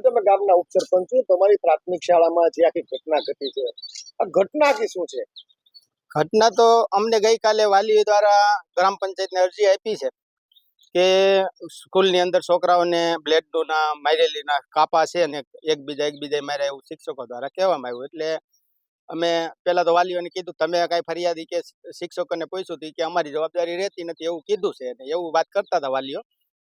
તમે ગામના ઉપસરપંચ છો, તમારી પ્રાથમિક શાળામાં જે આખી ઘટના ઘટી છે, આ ઘટના આખી શું છે? ઘટના તો અમને ગઈકાલે વાલીઓ દ્વારા ગ્રામ પંચાયતને અરજી આપી છે કે સ્કૂલની અંદર છોકરાઓને બ્લેડના મારેલીના કાપા છે અને એકબીજા માર્યા એવું શિક્ષકો દ્વારા કહેવામાં આવ્યું. એટલે અમે પહેલા તો વાલીઓને કીધું, તમે કાંઈ ફરિયાદી કે શિક્ષકોને પૂછ્યું હતું કે અમારી જવાબદારી રહેતી નથી એવું કીધું છે અને એવું વાત કરતા હતા વાલીઓ.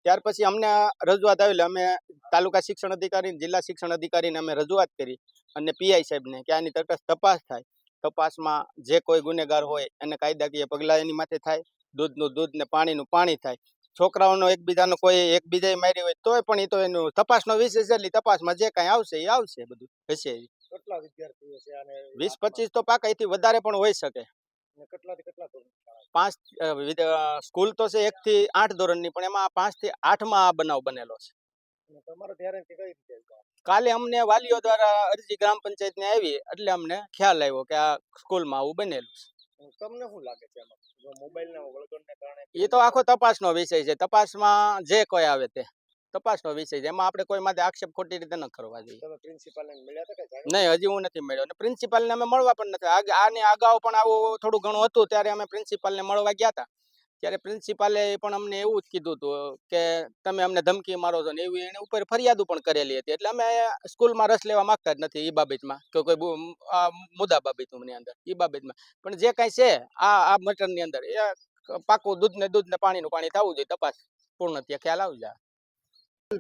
ત્યાર પછી અમને રજૂઆત આવી, અમે તાલુકા શિક્ષણ અધિકારી, જિલ્લા શિક્ષણ અધિકારીને અમે રજૂઆત કરી અને પીઆઈ સાહેબને કે આની તટસ્થ તપાસ થાય. તપાસમાં જે કોઈ ગુનેગાર હોય એને કાયદાકીય પગલાં એની માથે થાય, દૂધનું દૂધ ને પાણીનું પાણી થાય. છોકરાઓનો એકબીજાનો કોઈ એકબીજાએ મારી હોય તોય પણ એ તો એનું તપાસનો વિષય છે, એટલે તપાસમાં જે કાંઈ આવશે એ આવશે, બધું હશે. કેટલા વિદ્યાર્થીઓ છે આને? 20-25 તો પાકા, એથી વધારે પણ હોઈ શકે. કેટલાથી કેટલા ધોરણ? 5 સ્કૂલ તો છે 1 થી 8 ધોરણની, પણ એમાં 5 થી 8માં આ બનાવ બનેલો છે. તમારે ત્યારે કઈ રીતે? કાલે અમને વાલીઓ દ્વારા અરજી ગ્રામ પંચાયતને આવી એટલે અમને ખ્યાલ આવ્યો કે આ સ્કૂલમાં આવું બનેલું છે. તમને શું લાગે છે આમાં? મોબાઈલના વળગણને કારણે? એ તો આખો તપાસનો વિષય છે. તપાસમાં જે કોઈ આવે તે તપાસનો વિષય છે. એમાં આપણે કોઈ માટે આક્ષેપ ખોટી રીતે ન કરવા જોઈએ. તમે પ્રિન્સિપાલને મળ્યા હતા કે? નહીં, હજી હું નથી મળ્યો અને પ્રિન્સિપાલને અમે મળવા પણ નથી. આની અગાઉ પણ આવું થોડું ઘણું હતું ત્યારે અમે પ્રિન્સિપાલને મળવા ગયા હતા. ત્યારે પ્રિન્સિપાલે પણ અમને એવું જ કીધું હતું કે તમે અમને ધમકી મારો છો ને એવી એને ઉપર ફરિયાદો પણ કરેલી હતી. એટલે અમે સ્કૂલમાં રસ લેવા માંગતા જ નથી એ બાબતમાં કે કોઈ મુદ્દા બાબતની અંદર એ બાબતમાં. પણ જે કાંઈ છે આ મટરની અંદર એ પાકું દૂધ ને પાણીનું પાણી થવું જોઈએ. તપાસ પૂર્ણ ત્યાં ખ્યાલ આવી જાય.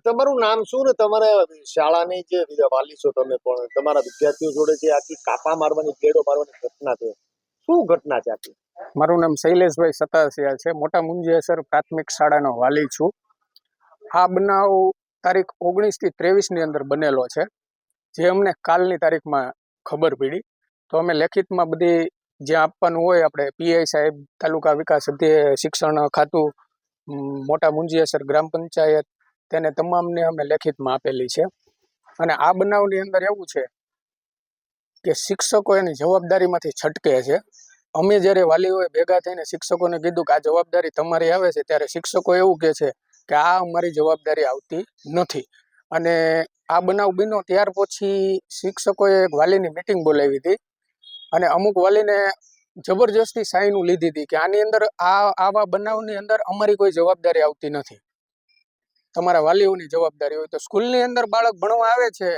તમારું નામ શું ને તમારા શાળાની જે વાલી છો તમે, પણ તમારા વિદ્યાર્થીઓ જોડે જે આખી કાપા મારવાની, બ્લેડો મારવાની ઘટના છે, શું ઘટના છે આખી? મારું નામ શૈલેષભાઈ સતાસિયા છે. મોટા મુંજીયાસર પ્રાથમિક શાળાનો વાલી છું. આ બનાવ તારીખ 19 થી 23 ની અંદર બનેલો છે, જે અમને કાલની તારીખમાં ખબર પડી. તો અમે લેખિતમાં બધી જ્યાં આપવાનું હોય આપણે પીઆઈ સાહેબ, તાલુકા વિકાસ શિક્ષણ ખાતું, મોટા મુંજીયાસર ગ્રામ પંચાયત, તેને તમામને અમે લેખિતમાં આપેલી છે. અને આ બનાવની અંદર એવું છે કે શિક્ષકો એની જવાબદારીમાંથી છટકે છે. અમે જ્યારે વાલીઓએ ભેગા થઈને શિક્ષકોને કીધું કે આ જવાબદારી તમારી આવે છે, ત્યારે શિક્ષકો એવું કહે છે કે આ અમારી જવાબદારી આવતી નથી. અને આ બનાવ બન્યો ત્યાર પછી શિક્ષકોએ એક વાલીની મિટિંગ બોલાવી હતી અને અમુક વાલીને જબરજસ્તી સાઈન લીધી હતી કે આની અંદર આવા બનાવની અંદર અમારી કોઈ જવાબદારી આવતી નથી, તમારા વાલીઓની જવાબદારી હોય. તો સ્કૂલની અંદર બાળક ભણવા આવે છે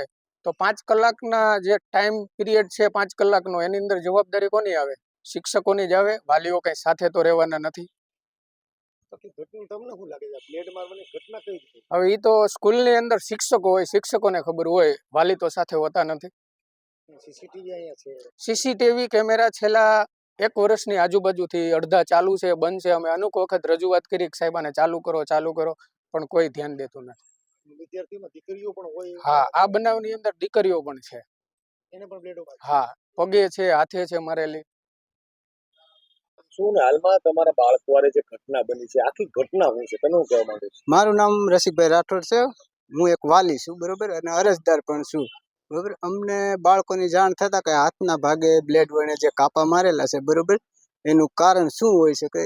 તો 5 કલાકના જે ટાઈમ પીરિયડ છે 5 કલાકનો, એની અંદર જવાબદારી કોની આવે? શિક્ષકોની જ આવે. વાલીઓ કઈ સાથે તો રહેવાના નથી. હવે એ તો સ્કૂલની અંદર શિક્ષકો હોય, શિક્ષકોને ખબર હોય, વાલી તો સાથે હોતા નથી. સીસીટીવી કેમેરા છેલ્લા 1 વર્ષની આજુબાજુથી અડધા ચાલુ છે, બંધ છે. અમે અનેક વખત રજૂઆત કરી કે સાહેબ આને ચાલુ કરો, પણ કોઈ ધ્યાન દેતું નથી. વિદ્યાર્થીમાં દીકરીઓ પણ હોય? હા, આ બનાવની અંદર દીકરીઓ પણ છે. એને પણ બ્લેડો મારે? હા, પગે છે, હાથે છે મારેલી. શું ને હાલમાં તમારા બાળકવારે જે ઘટના બની છે, આખી ઘટના શું છે, તમે શું કહેવા માંગો છો? મારું નામ રસિકભાઈ રાઠોડ છે. હું એક વાલી છું, બરોબર, અને અરજદાર પણ છું, બરોબર. અમને બાળકોની જાણ થતા કે હાથના ભાગે બ્લેડ વડે જે કાપા મારેલા છે, બરોબર, એનું કારણ શું હોય શકે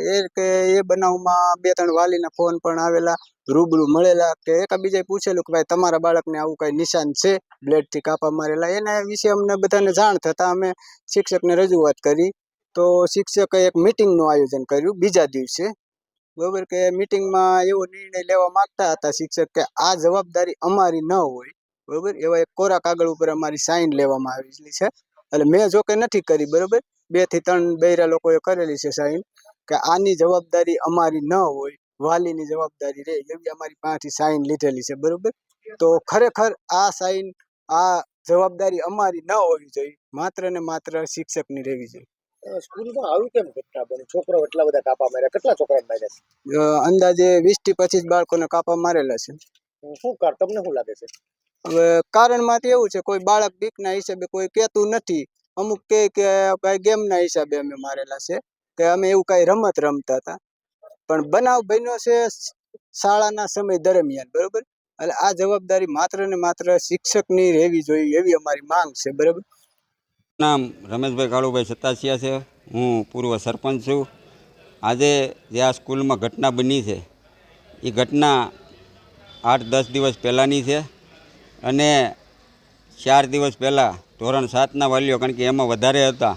એ બનાવમાં 2-3 વાલીના ફોન પણ આવેલા, રૂબરૂ મળેલા, કે એકબીજાએ પૂછેલું કે ભાઈ તમારા બાળકને આવું કઈ નિશાન છે બ્લેડથી કાપા મારેલા. એના વિશે અમને બધાને જાણ થતા અમે શિક્ષકને રજૂઆત કરી. તો શિક્ષકે એક મિટિંગનું આયોજન કર્યું બીજા દિવસે, બરોબર, કે મિટિંગમાં એવો નિર્ણય લેવા માંગતા હતા શિક્ષક કે આ જવાબદારી અમારી ન હોય, બરોબર. એવા એક કોરા કાગળ ઉપર અમારી સાઈન લેવામાં આવેલી છે. એટલે મેં જો કે નથી કરી, બરોબર, 2 થી 3 બૈરા લોકોએ કરેલી છે સાઈન, કે આની જવાબદારી અમારી ન હોય, વાલીની જવાબદારી રહે, એવી અમારી પાસેથી સાઈન લીધેલી છે, બરોબર. તો ખરેખર આ સાઈન, આ જવાબદારી અમારી ન હોવી જોઈએ, માત્ર ને માત્ર શિક્ષકની રહેવી જોઈએ. સ્કૂલમાં આવી કેમ ઘટના બની? છોકરાઓ એટલા બધા કાપા માર્યા, કેટલા છોકરા માર્યા? અંદાજે 20 થી 25 બાળકોને કાપા મારેલા છે. શું તમને શું લાગે છે? હવે કારણમાં એવું છે, કોઈ બાળક બીકના હિસાબે કોઈ કહેતું નથી. અમુક કે ભાઈ ગેમના હિસાબે અમે મારેલા છે, કે અમે એવું કઈ રમત રમતા હતા. પણ બનાવ બન્યો છે શાળાના સમય દરમિયાન, બરોબર. એટલે આ જવાબદારી માત્ર ને માત્ર શિક્ષકની રહેવી જોઈએ એવી અમારી માંગ છે, બરોબર. નામ રમેશભાઈ કાળુભાઈ સતાસિયા છે. હું પૂર્વ સરપંચ છું. આજે જે આ સ્કૂલમાં ઘટના બની છે એ ઘટના 8-10 દિવસ પહેલાંની છે અને 4 દિવસ પહેલાં ધોરણ 7ના વાલીઓ, કારણ કે એમાં વધારે હતા,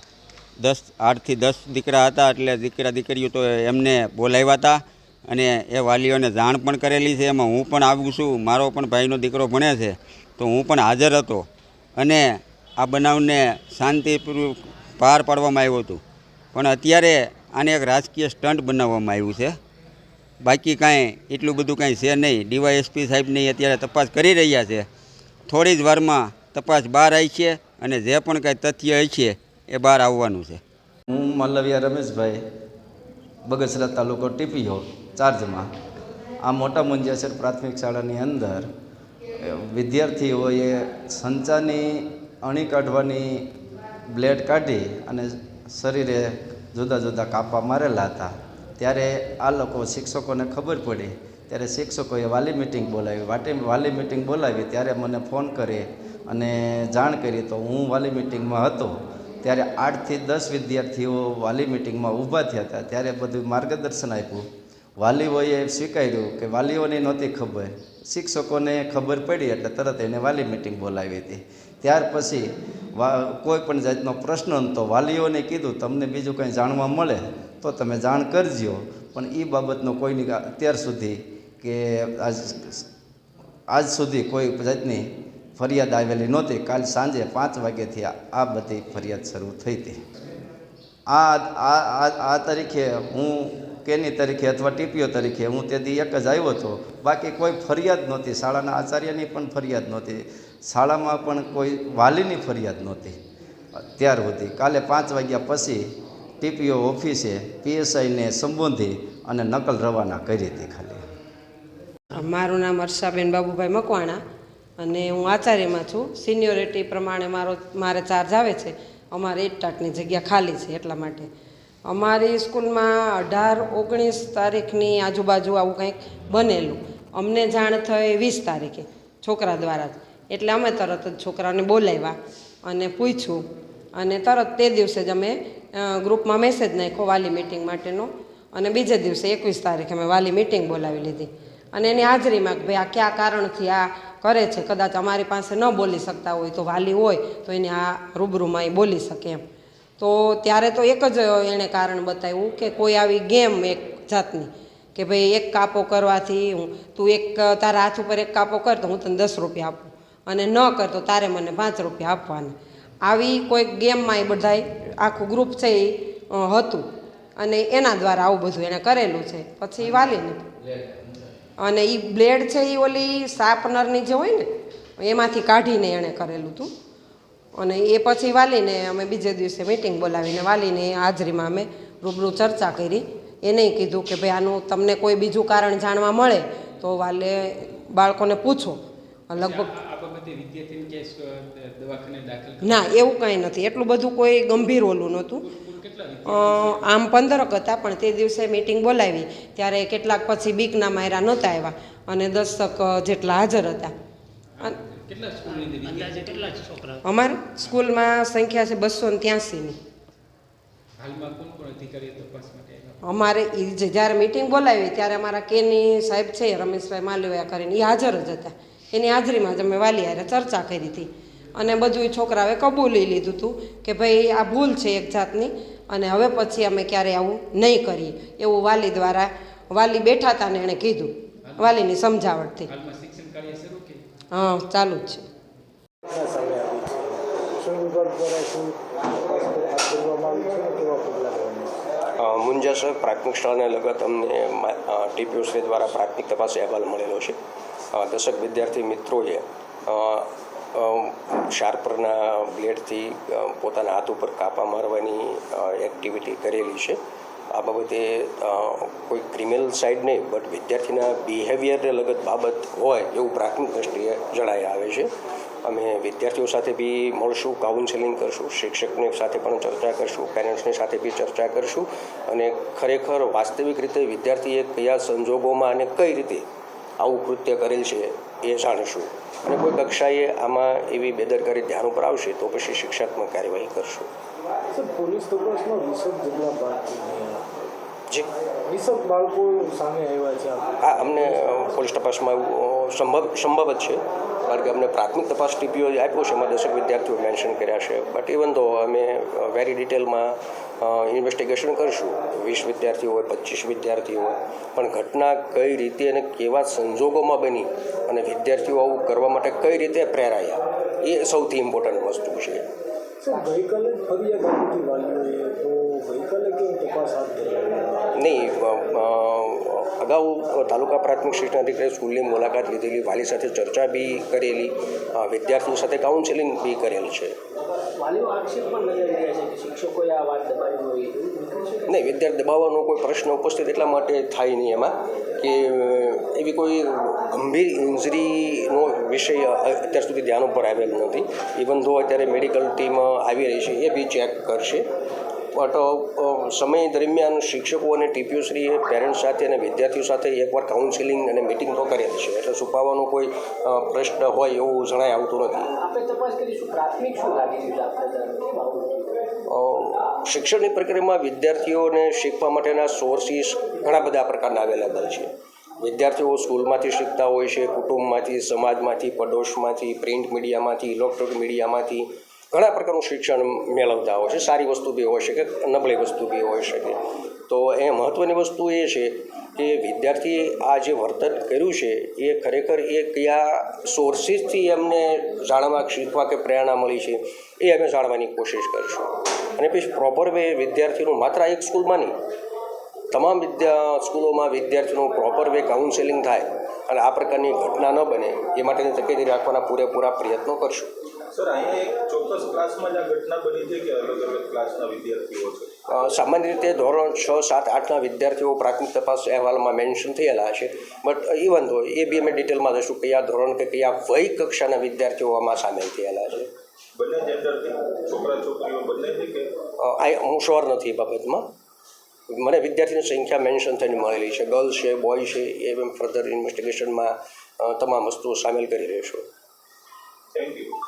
8થી 10 દીકરા હતા, એટલે દીકરીઓ તો એમને બોલાવ્યા હતા અને એ વાલીઓને જાણ પણ કરેલી છે. એમાં હું પણ આવું છું, મારો પણ ભાઈનો દીકરો ભણે છે, તો હું પણ હાજર હતો અને આ બનાવને શાંતિપૂર્વક પાર પાડવામાં આવ્યું હતું. પણ અત્યારે આને એક રાજકીય સ્ટન્ટ બનાવવામાં આવ્યું છે. બાકી કાંઈ એટલું બધું કાંઈ છે નહીં. ડીવાયએસપી સાહેબની અત્યારે તપાસ કરી રહ્યા છે. થોડી જ વારમાં તપાસ બહાર આવી છે અને જે પણ કાંઈ તથ્ય હશે એ બહાર આવવાનું છે. હું મલ્લવિયા રમેશભાઈ, બગસરા તાલુકો ટીપીઓ ચાર્જમાં. આ મોટા મુંજેસર પ્રાથમિક શાળાની અંદર વિદ્યાર્થીઓએ સંચાની અણી કાઢવાની બ્લેડ કાઢી અને શરીરે જુદા જુદા કાપા મારેલા હતા. ત્યારે આ લોકો શિક્ષકોને ખબર પડી ત્યારે શિક્ષકોએ વાલી મિટિંગ બોલાવી. વાલી મિટિંગ બોલાવી ત્યારે મને ફોન કરી અને જાણ કરી, તો હું વાલી મિટિંગમાં હતો. ત્યારે 8થી 10 વિદ્યાર્થીઓ વાલી મિટિંગમાં ઊભા થયા હતા. ત્યારે બધું માર્ગદર્શન આપ્યું. વાલીઓએ સ્વીકાર્યું કે વાલીઓને નહોતી ખબર, શિક્ષકોને ખબર પડી એટલે તરત એને વાલી મિટિંગ બોલાવી હતી. ત્યાર પછી કોઈ પણ જાતનો પ્રશ્ન નહોતો. વાલીઓને કીધું તમને બીજું કંઈ જાણવા મળે તો તમે જાણ કરજો, પણ એ બાબતનો કોઈની અત્યાર સુધી કે આજ સુધી કોઈ જાતની ફરિયાદ આવેલી નહોતી. કાલ સાંજે 5 વાગ્યાથી આ બધી ફરિયાદ શરૂ થઈ હતી. આ તારીખે હું કેની તારીખે અથવા ટીપીઓ તરીકે હું તે દી એક જ આવ્યો હતો. બાકી કોઈ ફરિયાદ નહોતી. શાળાના આચાર્યની પણ ફરિયાદ નહોતી, શાળામાં પણ કોઈ વાલીની ફરિયાદ નહોતી ત્યાર સુધી. કાલે 5 વાગ્યા પછી ટીપીઓ ઓફિસે પીએસઆઈને સંબોધી અને નકલ રવાના કરી હતી. ખાલી મારું નામ હર્ષાબેન બાબુભાઈ મકવાણા અને હું આચાર્યમાં છું. સિનિયોરિટી પ્રમાણે મારે ચાર્જ આવે છે. અમારે 8 ટાટની જગ્યા ખાલી છે, એટલા માટે અમારી સ્કૂલમાં 18-19 તારીખની આજુબાજુ આવું કંઈક બનેલું. અમને જાણ થઈ 20 તારીખે છોકરા દ્વારા જ. એટલે અમે તરત જ છોકરાને બોલાવ્યા અને પૂછ્યું અને તરત તે દિવસે જ અમે ગ્રુપમાં મેસેજ નાખ્યો વાલી મિટિંગ માટેનો. અને બીજે દિવસે 21 તારીખે અમે વાલી મિટિંગ બોલાવી લીધી અને એની હાજરીમાં કે ભાઈ આ કયા કારણથી આ કરે છે, કદાચ અમારી પાસે ન બોલી શકતા હોય તો વાલી હોય તો એને આ રૂબરૂમાં એ બોલી શકે એમ. તો ત્યારે તો એક જ એણે કારણ બતાવ્યું કે કોઈ આવી ગેમ એક જાતની કે ભાઈ એક કાપો કરવાથી તું તારા હાથ ઉપર એક કાપો કર તો હું તને 10 રૂપિયા આપું અને ન કર તો તારે મને 5 રૂપિયા આપવાના. આવી કોઈક ગેમમાં એ બધાય આખું ગ્રુપ છે એ હતું અને એના દ્વારા આવું બધું એણે કરેલું છે. પછી વાલીને અને એ બ્લેડ છે એ ઓલી શાર્પનરની જે હોય ને એમાંથી કાઢીને એણે કરેલું હતું. અને એ પછી વાલીને અમે બીજે દિવસે મિટિંગ બોલાવીને વાલીને હાજરીમાં અમે રૂબરૂ ચર્ચા કરી. એને કીધું કે ભાઈ આનું તમને કોઈ બીજું કારણ જાણવા મળે તો વાલે બાળકોને પૂછો. લગભગ ના એવું કાંઈ નથી, એટલું બધું કોઈ ગંભીર ઓલું નહોતું. આમ 15 હતા, પણ તે દિવસે મિટિંગ બોલાવી ત્યારે કેટલાક પછી બીકના માયરા નહોતા આવ્યા અને 10 જેટલા હાજર હતા. અમારી સ્કૂલમાં સંખ્યા છે 283ની. અમારે જ્યારે મિટિંગ બોલાવી ત્યારે અમારા કેની સાહેબ છે રમેશભાઈ માલવિયા કરીને એ હાજર જ હતા. એની હાજરીમાં જ અમે વાલી હારે ચર્ચા કરી હતી અને બધું છોકરાઓએ કબૂલી લીધું હતું કે ભાઈ આ ભૂલ છે એક જાતની અને હવે પછી અમે ક્યારેય આવું નહીં કરીએ એવું વાલી દ્વારા વાલી બેઠા હતા ને એણે કીધું વાલીની સમજાવટથી. હા, ચાલુ જ છે. મુંજાસર પ્રાથમિક શાળાને લગત અમને ટીપીઓશ્રી દ્વારા પ્રાથમિક તપાસ અહેવાલ મળેલો છે. 10 વિદ્યાર્થી મિત્રોએ શાર્પરના બ્લેડથી પોતાના હાથ ઉપર કાપા મારવાની એક્ટિવિટી કરેલી છે. આ બાબતે કોઈ ક્રિમિનલ સાઇડ નહીં, બટ વિદ્યાર્થીના બિહેવિયરને લગત બાબત હોય એવું પ્રાથમિક દ્રષ્ટિએ જણાઈ આવે છે. અમે વિદ્યાર્થીઓ સાથે બી મળશું, કાઉન્સેલિંગ કરશું, શિક્ષકની સાથે પણ ચર્ચા કરશું, પેરેન્ટ્સની સાથે બી ચર્ચા કરશું અને ખરેખર વાસ્તવિક રીતે વિદ્યાર્થીએ કયા સંજોગોમાં અને કઈ રીતે આવું કૃત્ય કરેલ છે એ જાણીશું અને કોઈ કક્ષાએ આમાં એવી બેદરકારી ધ્યાન ઉપર આવશે તો પછી શિક્ષાત્મક કાર્યવાહી કરશું. જી, 20 બાળકો સામે આવ્યા છે આ હા, અમને પોલીસ તપાસમાં એવું સંભવ જ છે, કારણ કે અમને પ્રાથમિક તપાસ ટીપીઓ આપ્યો છે, એમાં 10 વિદ્યાર્થીઓ મેન્શન કર્યા છે. બટ ઇવન તો અમે વેરી ડિટેલમાં ઇન્વેસ્ટિગેશન કરશું. 20 વિદ્યાર્થીઓ હોય, 25 વિદ્યાર્થીઓ હોય, પણ ઘટના કઈ રીતે અને કેવા સંજોગોમાં બની અને વિદ્યાર્થીઓ આવું કરવા માટે કઈ રીતે પ્રેરાયા, એ સૌથી ઇમ્પોર્ટન્ટ વસ્તુ છે. સર ગઈકાલે જ ફરિયાદ આપી હતી વાલીઓએ, તો ગઈકાલે કેમ તપાસ હાથ ધરી? નહીં, અગાઉ તાલુકા પ્રાથમિક શિક્ષણ અધિકારી સ્કૂલની મુલાકાત લીધેલી, વાલી સાથે ચર્ચા બી કરેલી, વિદ્યાર્થીઓ સાથે કાઉન્સેલિંગ બી કરેલ છે. વાલીઓ આક્ષેપ પણ લગાવી રહ્યા છે કે શિક્ષકોએ આ વાત દબાવી હોય એવું નીકળે છે? નહીં, વિદ્યાર્થી દબાવવાનો કોઈ પ્રશ્ન ઉપસ્થિત એટલા માટે થાય નહીં એમાં કે એવી કોઈ ગંભીર ઇન્જરીનો વિષય અત્યાર સુધી ધ્યાન ઉપર આવેલ નથી. ઇવન ધો અત્યારે મેડિકલ ટીમ આવી રહી છે, એ બી ચેક કરશે. બટ સમય દરમિયાન શિક્ષકો અને ટીપીઓશ્રીએ પેરેન્ટ્સ સાથે અને વિદ્યાર્થીઓ સાથે એકવાર કાઉન્સેલિંગ અને મિટિંગ તો કરેલી છે, એટલે છુપાવવાનો કોઈ પ્રશ્ન હોય એવું જણાય આવતું નથી. આપણે તપાસ કરીશું. પ્રાથમિક શું લાગી રહ્યું છે આપણે? શિક્ષણની પ્રક્રિયામાં વિદ્યાર્થીઓને શીખવા માટેના સોર્સિસ ઘણા બધા પ્રકારના અવેલેબલ છે. વિદ્યાર્થીઓ સ્કૂલમાંથી શીખતા હોય છે, કુટુંબમાંથી, સમાજમાંથી, પડોશમાંથી, પ્રિન્ટ મીડિયામાંથી, ઇલેક્ટ્રોનિક મીડિયામાંથી ઘણા પ્રકારનું શિક્ષણ મેળવતા હોય છે. સારી વસ્તુ બી હોઈ શકે, નબળી વસ્તુ બી હોઈ શકે. તો એ મહત્ત્વની વસ્તુ એ છે કે વિદ્યાર્થીએ આ જે વર્તન કર્યું છે એ ખરેખર એ કયા સોર્સિસથી એમને જાણવા, શીખવા કે પ્રેરણા મળી છે એ અમે જાણવાની કોશિશ કરીશું. અને પછી પ્રોપર વે વિદ્યાર્થીનું માત્ર એક સ્કૂલમાં નહીં, તમામ સ્કૂલોમાં વિદ્યાર્થીનું પ્રોપર વે કાઉન્સેલિંગ થાય અને આ પ્રકારની ઘટના ન બને એ માટેની તકેદારી રાખવાના પૂરેપૂરા પ્રયત્નો કરશું. સર, અહીંયા એક ચોક્કસ ક્લાસમાં જ આ ઘટના બની છે કે અલગ અલગ ક્લાસના વિદ્યાર્થીઓ છે? સામાન્ય રીતે ધોરણ 6, 7, 8ના વિદ્યાર્થીઓ પ્રાથમિક તપાસ અહેવાલમાં મેન્શન થયેલા છે. બટ ઇવન તો એ બી અમે ડિટેલમાં દઈશું કયા ધોરણ કે કયા વય કક્ષાના વિદ્યાર્થીઓ આમાં સામેલ થયેલા છે. બંને જેન્ડરથી, છોકરા છોકરીઓ બંનેથી કે? હું શ્યોર નથી એ બાબતમાં. મને વિદ્યાર્થીની સંખ્યા મેન્શન થઈને મળેલી છે, ગર્લ્સ છે, બોય છે, એ ફર્ધર ઇન્વેસ્ટિગેશનમાં તમામ વસ્તુઓ સામેલ કરી રહીશું. Thank you.